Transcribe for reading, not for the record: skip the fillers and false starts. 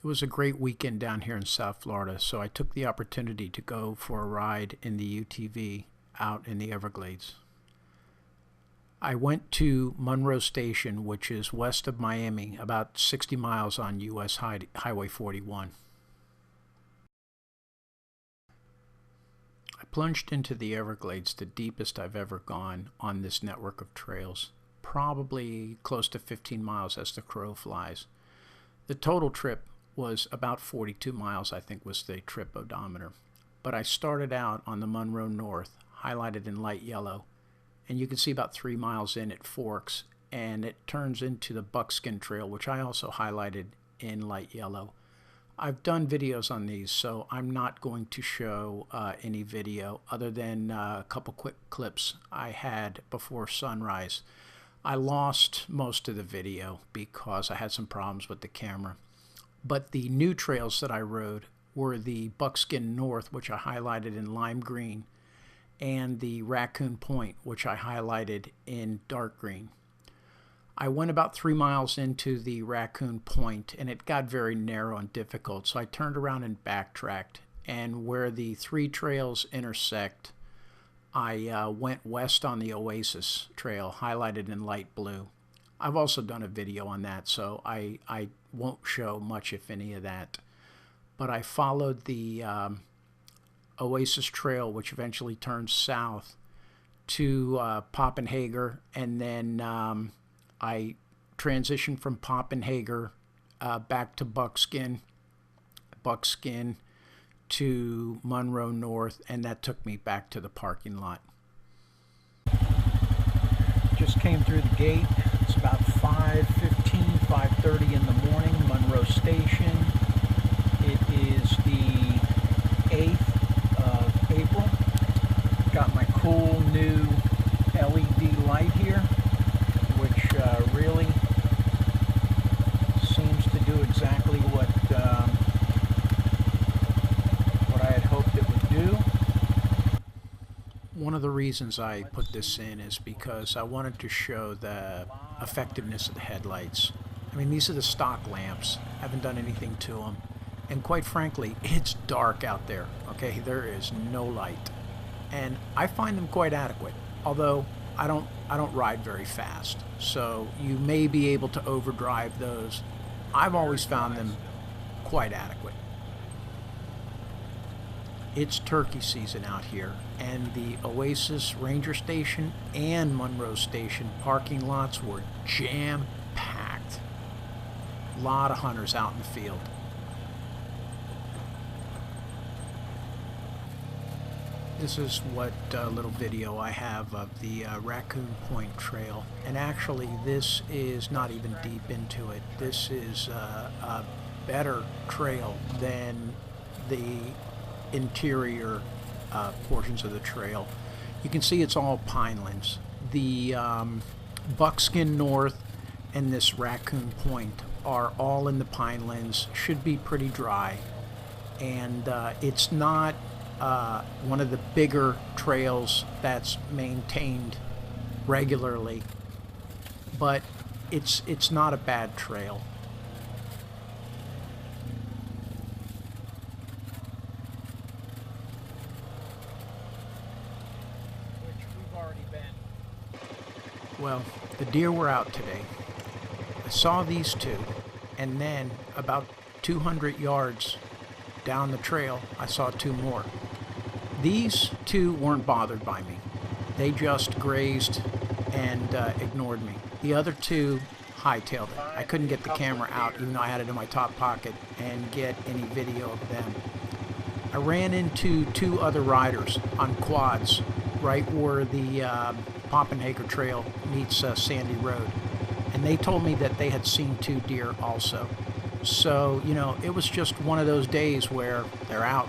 It was a great weekend down here in South Florida, so I took the opportunity to go for a ride in the UTV out in the Everglades. I went to Monroe Station, which is west of Miami, about 60 miles on US Highway 41. I plunged into the Everglades, the deepest I've ever gone on this network of trails, probably close to 15 miles as the crow flies. The total trip was about 42 miles, I think was the trip odometer. But I started out on the Monroe North, highlighted in light yellow, and you can see about 3 miles in it forks, and it turns into the Buckskin Trail, which I also highlighted in light yellow. I've done videos on these, so I'm not going to show any video other than a couple quick clips I had before sunrise. I lost most of the video because I had some problems with the camera. But the new trails that I rode were the Buckskin North, which I highlighted in lime green, and the Raccoon Point, which I highlighted in dark green. I went about 3 miles into the Raccoon Point, and it got very narrow and difficult, so I turned around and backtracked. And where the three trails intersect, I went west on the Oasis Trail, highlighted in light blue. I've also done a video on that, so I won't show much, if any, of that. But I followed the Oasis Trail, which eventually turns south to Poppenhager, and then I transitioned from Poppenhager back to Buckskin to Monroe North, and that took me back to the parking lot. Just came through the gate. It's about 5:15, 5:30 in the morning, Monroe Station. It is the 8th of April. Got my cool new LED light here, which really seems to do exactly what I had hoped it would do. One of the reasons I put this in is because I wanted to show the effectiveness of the headlights. I mean, these are the stock lamps. I haven't done anything to them. And quite frankly, it's dark out there, okay? There is no light. And I find them quite adequate, although I don't ride very fast. So you may be able to overdrive those. I've always found them quite adequate. It's turkey season out here, and the Oasis Ranger Station and Monroe Station parking lots were jam-packed. A lot of hunters out in the field. This is what little video I have of the Raccoon Point Trail, and actually this is not even deep into it. This is a better trail than the interior portions of the trail. You can see it's all pinelands. The Buckskin North and this Raccoon Point are all in the pinelands, should be pretty dry, and it's not one of the bigger trails that's maintained regularly, but it's not a bad trail. Well, the deer were out today. I saw these two, and then about 200 yards down the trail, I saw two more. These two weren't bothered by me. They just grazed and ignored me. The other two hightailed it. I couldn't get the camera out, even though I had it in my top pocket, and get any video of them. I ran into two other riders on quads right where the Poppenhager Trail meets Sandy Road, and they told me that they had seen two deer also. So, you know, it was just one of those days where they're out.